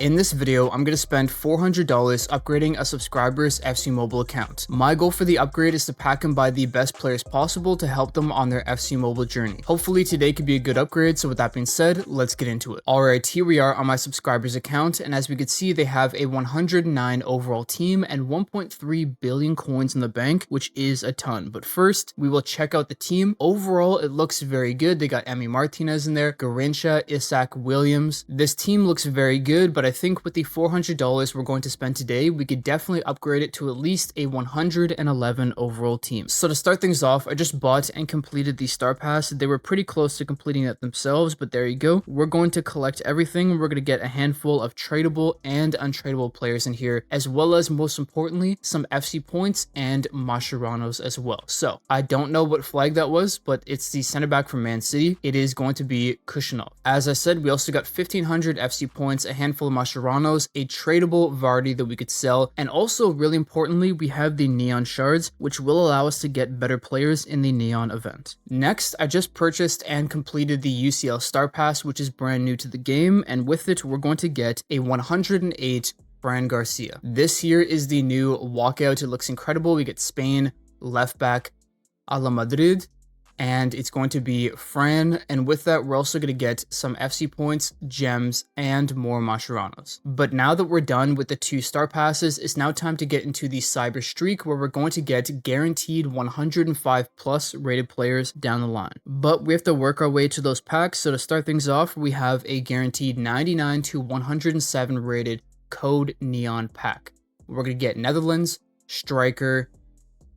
In this video, I'm going to spend $400 upgrading a subscriber's FC Mobile account. My goal for the upgrade is to pack and buy the best players possible to help them on their FC Mobile journey. Hopefully today could be a good upgrade, so with that being said, let's get into it. Alright, here we are on my subscriber's account, and as we can see, they have a 109 overall team and 1.3 billion coins in the bank, which is a ton. But first, we will check out the team. Overall, it looks very good. They got Emi Martinez in there, Garrincha, Isak, Williams. This team looks very good, but I think with the $400 we're going to spend today, we could definitely upgrade it to at least a 111 overall team. So to start things off, I just bought and completed the Star Pass. They were pretty close to completing it themselves, but there you go. We're going to collect everything. We're going to get a handful of tradable and untradeable players in here, as well as, most importantly, some FC points and Mascherano's as well. So I don't know what flag that was, but it's the center back from Man City. It is going to be Kushinov. As I said, we also got 1,500 FC points, a handful of Mascherano's, a tradable Vardy that we could sell, and also, really importantly, we have the Neon Shards, which will allow us to get better players in the Neon event. Next, I just purchased and completed the UCL Star Pass, which is brand new to the game, and with it, we're going to get a 108 Fran Garcia. This here is the new walkout. It looks incredible. We get Spain, left back, a la Madrid, and it's going to be Fran, and with that we're also going to get some FC points, gems, and more Mascherano's. But now that we're done with the 2 star passes, it's now time to get into the Cyber Streak, where we're going to get guaranteed 105 plus rated players down the line. But we have to work our way to those packs, so to start things off, we have a guaranteed 99 to 107 rated Code Neon pack. We're going to get Netherlands, striker.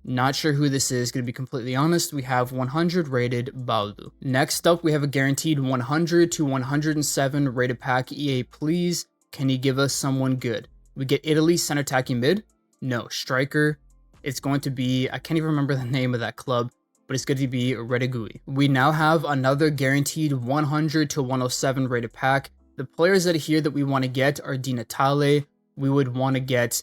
Not sure who this is, going to be completely honest. We have 100 rated Baldu. Next up, we have a guaranteed 100 to 107 rated pack. EA, please, can you give us someone good? We get Italy center attacking mid. No, striker. It's going to be, I can't even remember the name of that club, but it's going to be Redigui. We now have another guaranteed 100 to 107 rated pack. The players that are here that we want to get are Di Natale. We would want to get,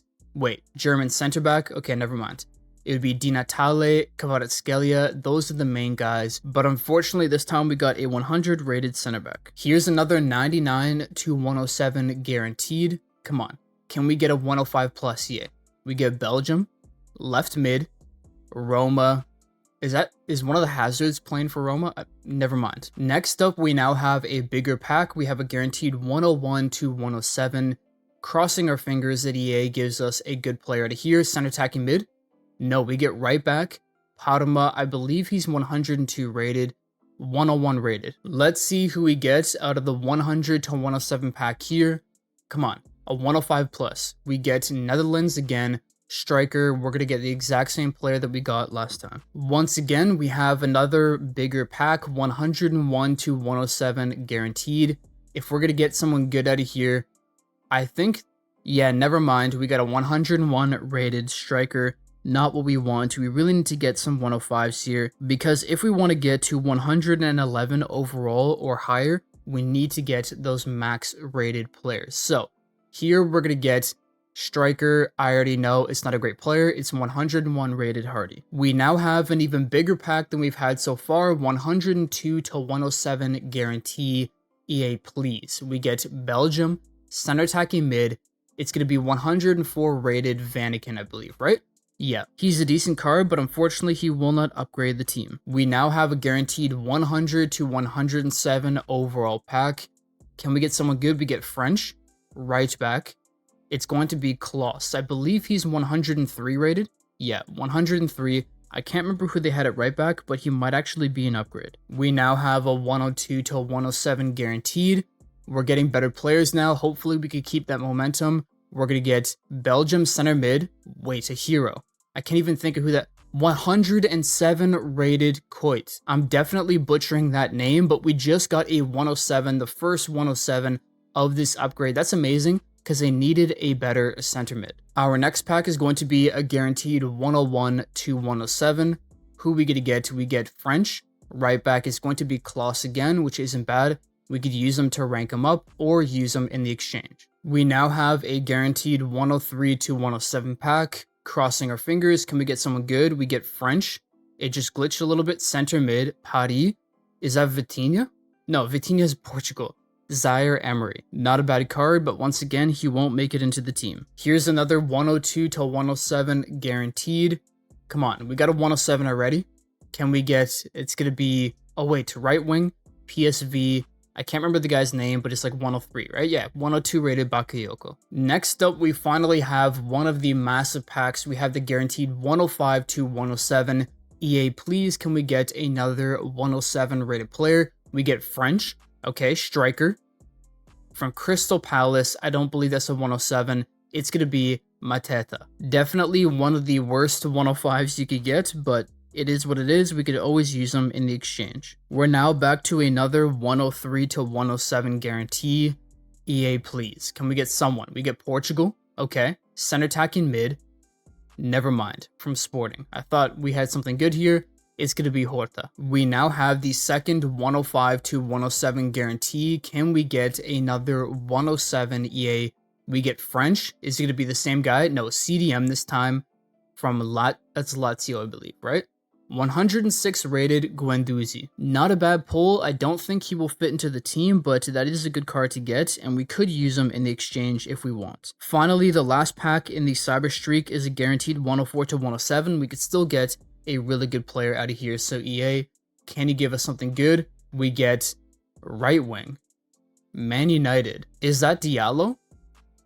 German center back. Okay, never mind. It would be Di Natale, Kvaratskhelia. Those are the main guys. But unfortunately, this time we got a 100 rated center back. Here's another 99 to 107 guaranteed. Come on. Can we get a 105 plus here? We get Belgium, left mid, Roma. Is one of the Hazards playing for Roma? Never mind. Next up, we now have a bigger pack. We have a guaranteed 101 to 107. Crossing our fingers that EA gives us a good player out of here. Center attacking mid. No, we get right back. Parma, I believe he's 102 rated, 101 rated. Let's see who we get out of the 100 to 107 pack here. Come on, a 105 plus. We get Netherlands again, striker. We're going to get the exact same player that we got last time. Once again, we have another bigger pack, 101 to 107 guaranteed. If we're going to get someone good out of here, I think, yeah, never mind. We got a 101 rated striker. Not what we want. We really need to get some 105s here, because if we want to get to 111 overall or higher, we need to get those max rated players. So here we're going to get striker. I already know it's not a great player. It's 101 rated Hardy. We now have an even bigger pack than we've had so far, 102 to 107 guarantee. EA, please. We get Belgium, center attacking mid. It's going to be 104 rated Vanaken, I believe, right? Yeah, he's a decent card, but unfortunately he will not upgrade the team. We now have a guaranteed 100 to 107 overall pack. Can we get someone good? We get French, right back. It's going to be Klaus. I believe he's 103 rated. Yeah, 103. I can't remember who they had at right back, but he might actually be an upgrade. We now have a 102 to 107 guaranteed. We're getting better players now. Hopefully we could keep that momentum. We're going to get Belgium center mid. A hero. I can't even think of who that... 107 rated Coit. I'm definitely butchering that name, but we just got a 107, the first 107 of this upgrade. That's amazing, because they needed a better center mid. Our next pack is going to be a guaranteed 101 to 107. Who we going to get? We get French. Right back is going to be Klaus again, which isn't bad. We could use them to rank them up or use them in the exchange. We now have a guaranteed 103 to 107 pack. Crossing our fingers. Can we get someone good? We get French. It just glitched a little bit. Center mid, Paris. Is that Vitinha? No, Vitinha is Portugal. Zaire Emery. Not a bad card, but once again, he won't make it into the team. Here's another 102 to 107 guaranteed. Come on, we got a 107 already. Can we get, it's going to be, oh wait, right wing, PSV. I can't remember the guy's name, but it's like 103, right? Yeah, 102 rated Bakayoko. Next up, we finally have one of the massive packs. We have the guaranteed 105 to 107. EA, please, can we get another 107 rated player? We get French, okay, striker. From Crystal Palace, I don't believe that's a 107. It's going to be Mateta. Definitely one of the worst 105s you could get, but it is what it is. We could always use them in the exchange. We're now back to another 103 to 107 guarantee. EA, please. Can we get someone? We get Portugal. Okay. Center attacking mid. Never mind. From Sporting. I thought we had something good here. It's going to be Horta. We now have the second 105 to 107 guarantee. Can we get another 107 EA? We get French. Is it going to be the same guy? No, CDM this time. From that's Lazio, I believe, right? 106 rated Guendouzi. Not a bad pull. I don't think he will fit into the team, but that is a good card to get, and we could use him in the exchange if we want. Finally, the last pack in the Cyber Streak is a guaranteed 104 to 107. We could still get a really good player out of here. So EA, can you give us something good? We get right wing. Man United. Is that Diallo?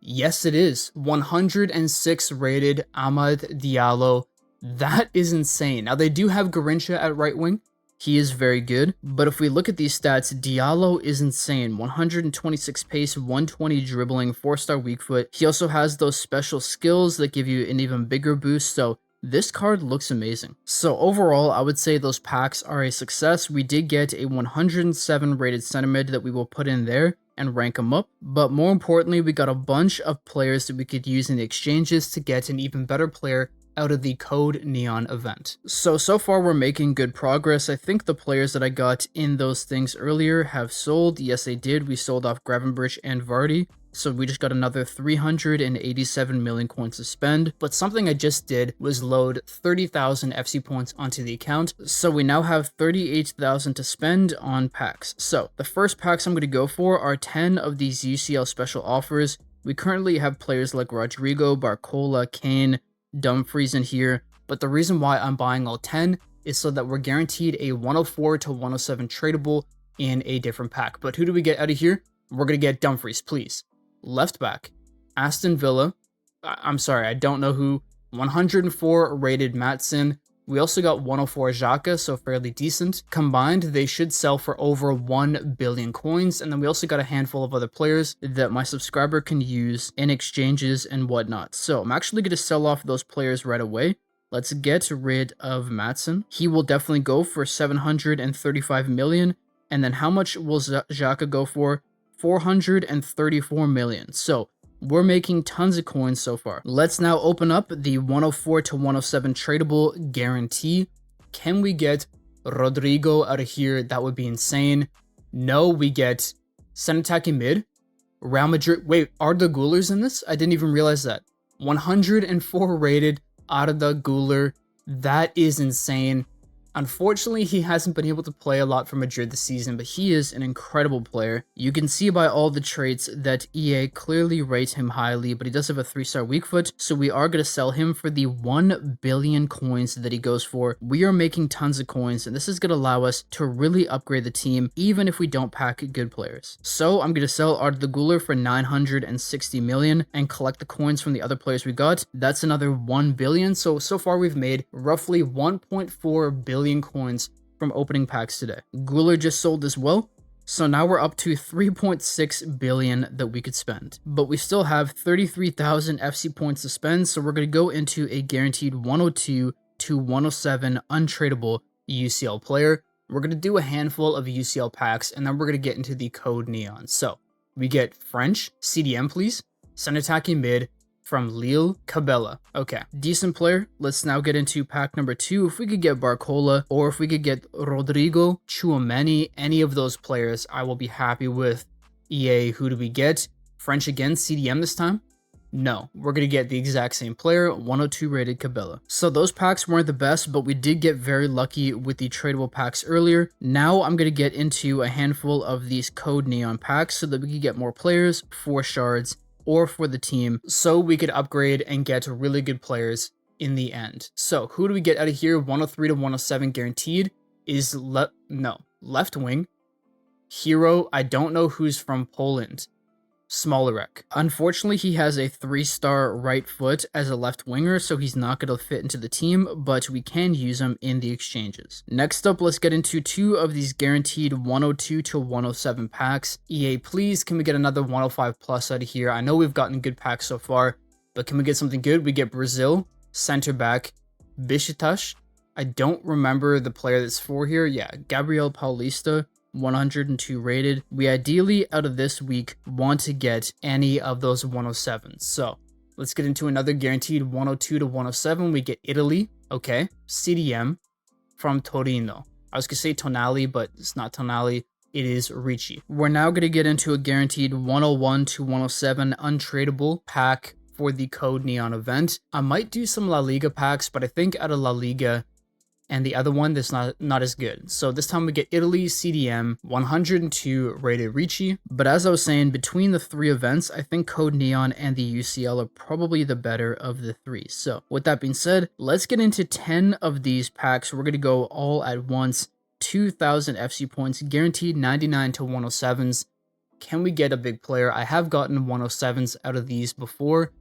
Yes, it is. 106 rated Amad Diallo. That is insane. Now, they do have Garrincha at right wing. He is very good. But if we look at these stats, Diallo is insane. 126 pace, 120 dribbling, 4-star weak foot. He also has those special skills that give you an even bigger boost. So this card looks amazing. So overall, I would say those packs are a success. We did get a 107 rated center mid that we will put in there and rank them up. But more importantly, we got a bunch of players that we could use in the exchanges to get an even better player out of the Code Neon event. So far we're making good progress. I think the players that I got in those things earlier have sold. Yes, they did. We sold off Gravenberch and Vardy. So we just got another 387 million coins to spend. But something I just did was load 30,000 FC points onto the account. So we now have 38,000 to spend on packs. So the first packs I'm going to go for are 10 of these UCL special offers. We currently have players like Rodrigo, Barcola, Kane, Dumfries in here. But the reason why I'm buying all 10 is so that we're guaranteed a 104 to 107 tradable in a different pack. But who do we get out of here? We're going to get Dumfries, please. Left back, Aston Villa. I'm sorry, I don't know who. 104 rated Matson. We also got 104 Xhaka, so fairly decent. Combined, they should sell for over 1 billion coins. And then we also got a handful of other players that my subscriber can use in exchanges and whatnot. So I'm actually going to sell off those players right away. Let's get rid of Matson. He will definitely go for 735 million. And then how much will Xhaka go for? 434 million. So we're making tons of coins so far. Let's now open up the 104 to 107 tradable guarantee. Can we get Rodrigo out of here? That would be insane. No, we get center attacking mid. Real Madrid. Wait, Arda Güler's in this? I didn't even realize that. 104 rated Arda Güler. That is insane. Unfortunately, he hasn't been able to play a lot for Madrid this season, but he is an incredible player. You can see by all the traits that EA clearly rates him highly, but he does have a 3-star weak foot, so we are going to sell him for the 1 billion coins that he goes for. We are making tons of coins, and this is going to allow us to really upgrade the team, even if we don't pack good players. So I'm going to sell Arda Güler for 960 million and collect the coins from the other players we got. That's another 1 billion, so far we've made roughly 1.4 billion coins from opening packs today. Güler just sold as well, so now we're up to 3.6 billion that we could spend. But we still have 33,000 FC points to spend, so we're going to go into a guaranteed 102 to 107 untradeable UCL player. We're going to do a handful of UCL packs, and then we're going to get into the Code Neon. So we get French, CDM please, center attacking mid, from Lille, Cabela. Okay, decent player. Let's now get into pack number 2. If we could get Barcola, or if we could get Rodrigo, Tchouameni, any of those players, I will be happy with. EA, who do we get? French again, CDM this time. No, we're going to get the exact same player, 102 rated Cabela. So those packs weren't the best, but we did get very lucky with the tradable packs earlier. Now I'm going to get into a handful of these Code Neon packs so that we can get more players for shards or for the team, so we could upgrade and get really good players in the end. So who do we get out of here? 103 to 107 guaranteed is left wing. Hero, I don't know who's from Poland. Smolarek. Unfortunately, he has a 3-star right foot as a left winger, so he's not going to fit into the team, but we can use him in the exchanges. Next up, let's get into 2 of these guaranteed 102 to 107 packs. EA, please, can we get another 105 plus out of here? I know we've gotten good packs so far, but can we get something good? We get Brazil, center back, Besiktas. I don't remember the player that's for here. Yeah, Gabriel Paulista. 102 rated. We ideally out of this week want to get any of those 107s. So let's get into another guaranteed 102 to 107. We get Italy. Okay. CDM from Torino. I was gonna say Tonali, but it's not Tonali. It is Ricci. We're now gonna get into a guaranteed 101 to 107 untradeable pack for the Code Neon event. I might do some La Liga packs, but I think out of La Liga and the other one that's not as good. So this time we get Italy, CDM, 102 rated Ricci. But as I was saying, between the 3 events, I think Code Neon and the UCL are probably the better of the 3. So with that being said, let's get into 10 of these packs. We're going to go all at once. 2,000 FC points, guaranteed 99 to 107s. Can we get a big player? I have gotten 107s out of these before.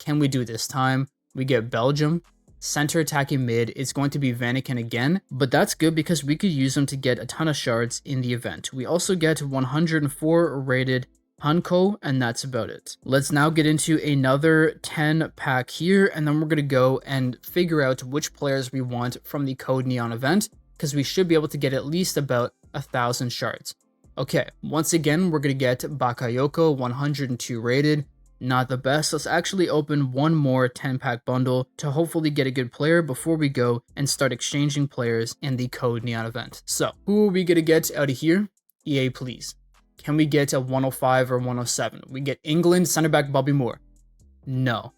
Can we do this time? We get Belgium. Center attacking mid, it's going to be Vanaken again, but that's good because we could use them to get a ton of shards in the event. We also get 104 rated Hanko, and that's about it. Let's now get into another 10 pack here, and then we're going to go and figure out which players we want from the Code Neon event, because we should be able to get at least about 1,000 shards. Okay, once again, we're going to get Bakayoko, 102 rated. Not the best. Let's actually open one more 10-pack bundle to hopefully get a good player before we go and start exchanging players in the Code Neon event. So, who are we going to get out of here? EA, please. Can we get a 105 or 107? We get England center back Bobby Moore. No.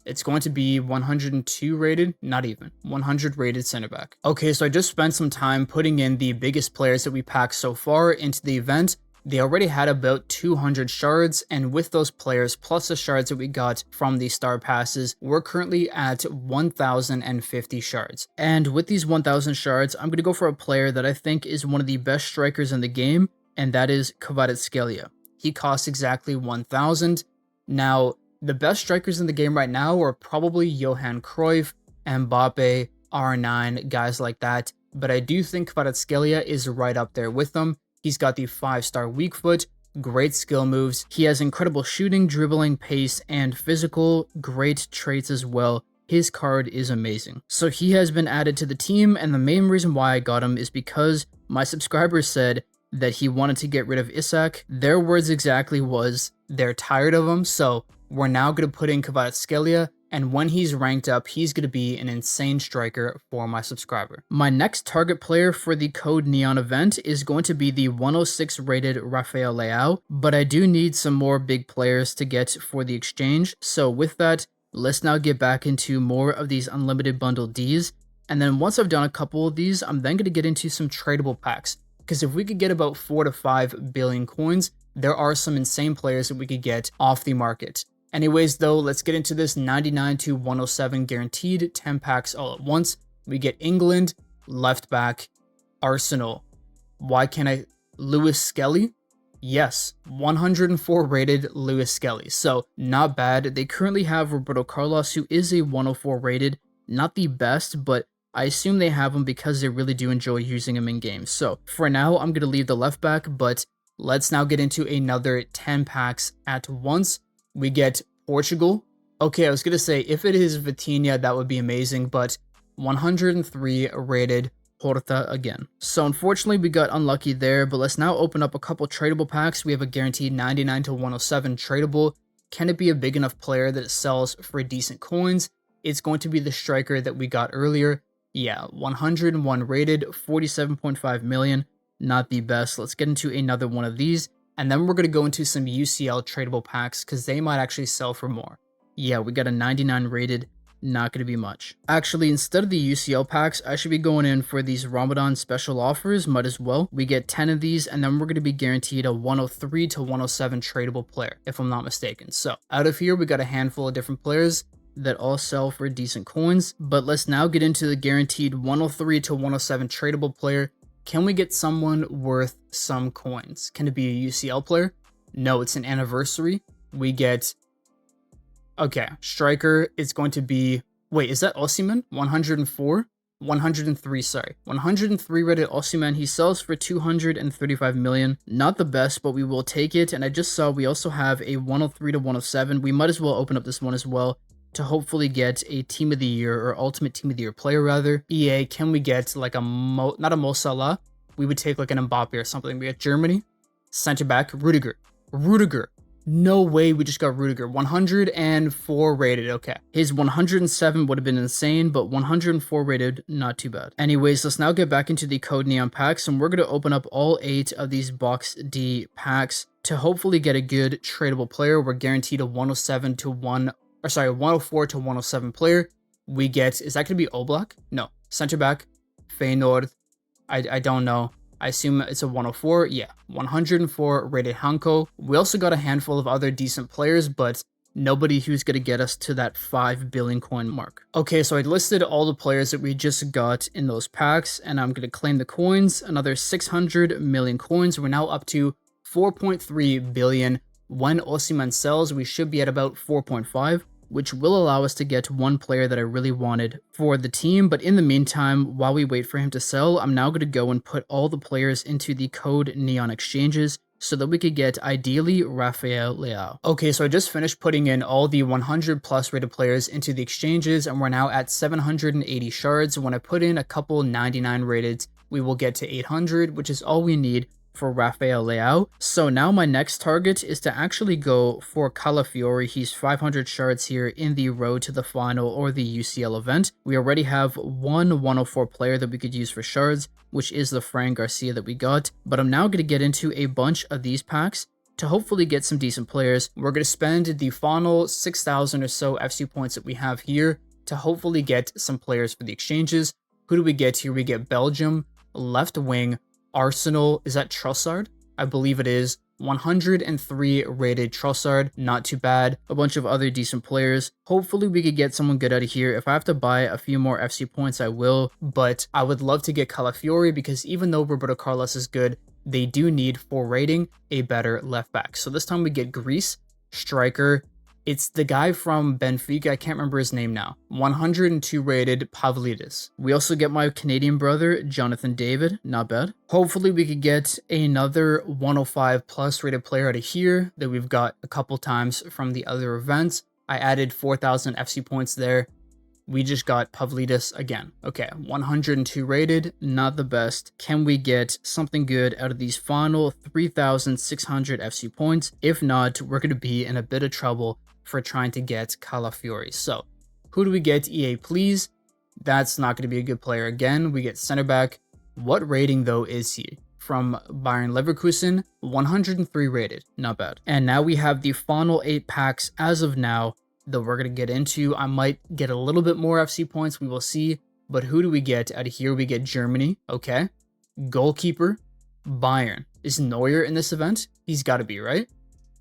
It's going to be 102 rated, not even, 100 rated center back. Okay, so I just spent some time putting in the biggest players that we packed so far into the event. They already had about 200 shards, and with those players plus the shards that we got from the star passes, we're currently at 1,050 shards. And with these 1,000 shards, I'm going to go for a player that I think is one of the best strikers in the game, and that is Kvaratskhelia. He costs exactly 1,000. Now, the best strikers in the game right now are probably Johan Cruyff, Mbappe, R9, guys like that, but I do think Kvaratskhelia is right up there with them. He's got the 5-star weak foot, great skill moves. He has incredible shooting, dribbling, pace, and physical, great traits as well. His card is amazing. So he has been added to the team, and the main reason why I got him is because my subscribers said that he wanted to get rid of Isak. Their words exactly was, they're tired of him, so we're now going to put in Kvaratskhelia, and when he's ranked up, he's going to be an insane striker for my subscriber. My next target player for the Code Neon event is going to be the 106 rated Rafael Leao, but I do need some more big players to get for the exchange. So with that, let's now get back into more of these unlimited bundle Ds. And then once I've done a couple of these, I'm then going to get into some tradable packs. Because if we could get about 4 to 5 billion coins, there are some insane players that we could get off the market. Anyways, though, let's get into this 99 to 107 guaranteed 10 packs all at once. We get England, left back, Arsenal. Why can't I? Lewis Skelly? Yes, 104 rated Lewis Skelly. So not bad. They currently have Roberto Carlos, who is a 104 rated. Not the best, but I assume they have him because they really do enjoy using him in games. So for now, I'm going to leave the left back, but let's now get into another 10 packs at once. We get Portugal. Okay, I was going to say, if it is Vitinha, that would be amazing, but 103 rated Porta again. So unfortunately, we got unlucky there, but let's now open up a couple tradable packs. We have a guaranteed 99 to 107 tradable. Can it be a big enough player that it sells for decent coins? It's going to be the striker that we got earlier. Yeah, 101 rated, 47.5 million. Not the best. Let's get into another one of these. And then we're going to go into some UCL tradable packs because they might actually sell for more. Yeah, we got a 99 rated. Not going to be much. Actually, instead of the UCL packs, I should be going in for these Ramadan special offers. Might as well. We get 10 of these, and then we're going to be guaranteed a 103 to 107 tradable player, if I'm not mistaken. So out of here, we got a handful of different players that all sell for decent coins. But let's now get into the guaranteed 103 to 107 tradable player. Can we get someone worth some coins? Can it be a UCL player? No, it's an anniversary. We get... Okay, striker is going to be... Wait, is that Osimhen? 104? 103, sorry. 103 rated Osimhen. He sells for 235 million. Not the best, but we will take it. And I just saw we also have a 103 to 107. We might as well open up this one as well to hopefully get a Team of the Year, or Ultimate Team of the Year player rather. EA, can we get like a not a Mo Salah? We would take like an Mbappe or something. We get Germany. Center back, Rudiger. No way we just got Rudiger. 104 rated. Okay. His 107 would have been insane, but 104 rated, not too bad. Anyways, let's now get back into the Code Neon packs, and we're going to open up all 8 of these Box D packs to hopefully get a good tradable player. We're guaranteed a 104 to 107 player. We get, is that going to be Oblak? No. Center back, Feyenoord. I don't know. I assume it's a 104. Yeah, 104 rated Hanko. We also got a handful of other decent players, but nobody who's going to get us to that 5 billion coin mark. Okay, so I listed all the players that we just got in those packs, and I'm going to claim the coins. Another 600 million coins. We're now up to 4.3 billion. When Osimhen sells, we should be at about 4.5. which will allow us to get one player that I really wanted for the team. But in the meantime, while we wait for him to sell, I'm now going to go and put all the players into the Code Neon exchanges so that we could get ideally Rafael Leao. Okay, so I just finished putting in all the 100 plus rated players into the exchanges, and we're now at 780 shards. When I put in a couple 99 rated, we will get to 800, which is all we need for Rafael Leao. So now my next target is to actually go for Calafiori. He's 500 shards here in the road to the final or the UCL event. We already have one 104 player that we could use for shards, which is the Fran Garcia that we got. But I'm now going to get into a bunch of these packs to hopefully get some decent players. We're going to spend the final 6,000 or so FC points that we have here to hopefully get some players for the exchanges. Who do we get here? We get Belgium, left wing, Arsenal. Is that Trossard? I believe it is. 103 rated Trossard, not too bad. A bunch of other decent players. Hopefully we could get someone good out of here. If I have to buy a few more FC points, I will, but I would love to get Calafiori because even though Roberto Carlos is good, they do need, for rating, a better left back. So this time we get Greece, striker. It's the guy from Benfica, I can't remember his name now. 102 rated Pavlidis. We also get my Canadian brother, Jonathan David, not bad. Hopefully we could get another 105 plus rated player out of here that we've got a couple times from the other events. I added 4,000 FC points there. We just got Pavlidis again. Okay, 102 rated, not the best. Can we get something good out of these final 3,600 FC points? If not, we're going to be in a bit of trouble for trying to get Calafiori. So, who do we get? EA, please. That's not going to be a good player again. We get center back. What rating, though, is he? From Bayern Leverkusen, 103 rated. Not bad. And now we have the final 8 packs as of now that we're going to get into. I might get a little bit more FC points. We will see. But who do we get out of here? We get Germany. Okay. Goalkeeper, Bayern. Is Neuer in this event? He's got to be, right?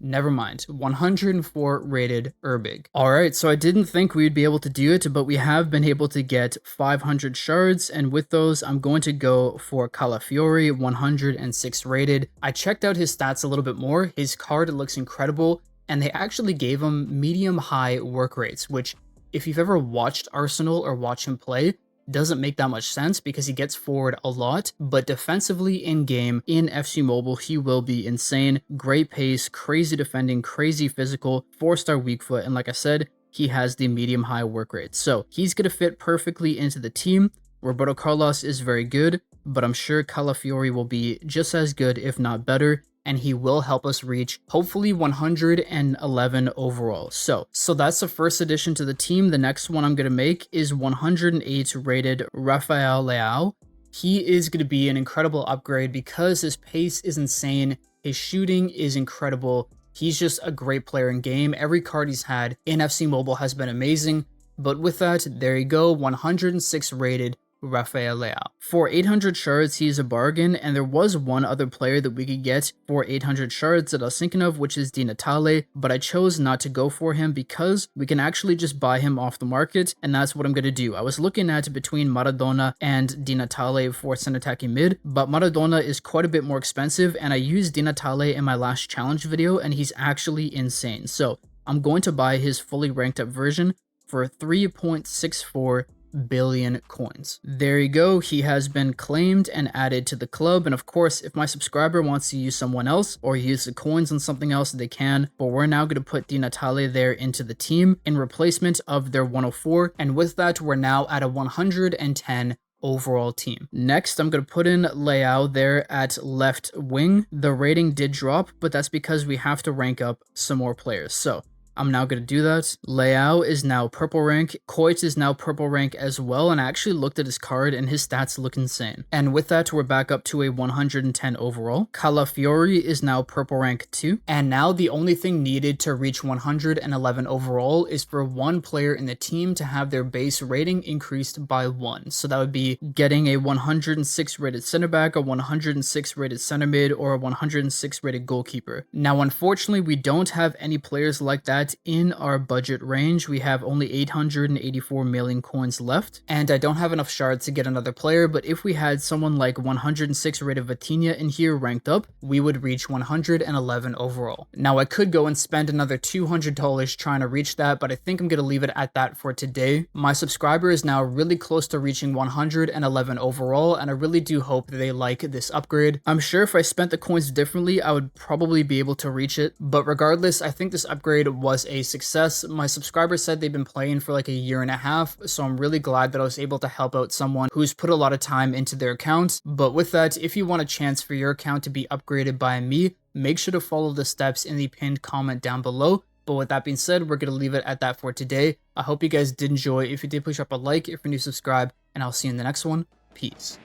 Never mind. 104 rated Urbig. Alright, so I didn't think we'd be able to do it, but we have been able to get 500 shards, and with those, I'm going to go for Calafiori, 106 rated. I checked out his stats a little bit more. His card looks incredible, and they actually gave him medium-high work rates, which, if you've ever watched Arsenal or watched him play, doesn't make that much sense because he gets forward a lot, but defensively in game, in FC Mobile, he will be insane. Great pace, crazy defending, crazy physical, 4-star weak foot, and like I said, he has the medium-high work rate. So he's going to fit perfectly into the team. Roberto Carlos is very good, but I'm sure Calafiori will be just as good, if not better, and he will help us reach hopefully 111 overall. So that's the first addition to the team. The next one I'm going to make is 108 rated Rafael Leao. He is going to be an incredible upgrade because his pace is insane. His shooting is incredible. He's just a great player in game. Every card he's had in FC Mobile has been amazing. But with that, there you go, 106 rated Rafael Leao. For 800 shards, he's a bargain, and there was one other player that we could get for 800 shards that I was thinking of, which is Di Natale, but I chose not to go for him because we can actually just buy him off the market, and that's what I'm going to do. I was looking at between Maradona and Di Natale for center attacking mid, but Maradona is quite a bit more expensive, and I used Di Natale in my last challenge video, and he's actually insane. So I'm going to buy his fully ranked up version for 3.64 billion coins. There you go, he has been claimed and added to the club, and of course if my subscriber wants to use someone else or use the coins on something else, they can, but we're now going to put Di Natale there into the team in replacement of their 104, and with that we're now at a 110 overall team. Next, I'm going to put in Leao there at left wing. The rating did drop, but that's because we have to rank up some more players. So I'm now going to do that. Leao is now purple rank. Coit is now purple rank as well, and I actually looked at his card and his stats look insane. And with that, we're back up to a 110 overall. Calafiori is now purple rank 2. And now the only thing needed to reach 111 overall is for one player in the team to have their base rating increased by 1. So that would be getting a 106 rated center back, a 106 rated center mid, or a 106 rated goalkeeper. Now, unfortunately, we don't have any players like that in our budget range. We have only 884 million coins left, and I don't have enough shards to get another player, but if we had someone like 106 rated Vitinha in here ranked up, we would reach 111 overall. Now I could go and spend another $200 trying to reach that, but I think I'm going to leave it at that for today. My subscriber is now really close to reaching 111 overall, and I really do hope that they like this upgrade. I'm sure if I spent the coins differently, I would probably be able to reach it, but regardless, I think this upgrade was a success. My subscribers said they've been playing for like a year and a half, so I'm really glad that I was able to help out someone who's put a lot of time into their account. But with that, if you want a chance for your account to be upgraded by me, make sure to follow the steps in the pinned comment down below. But with that being said, we're going to leave it at that for today. I hope you guys did enjoy. If you did, please drop a like. If you're new, subscribe, and I'll see you in the next one. Peace.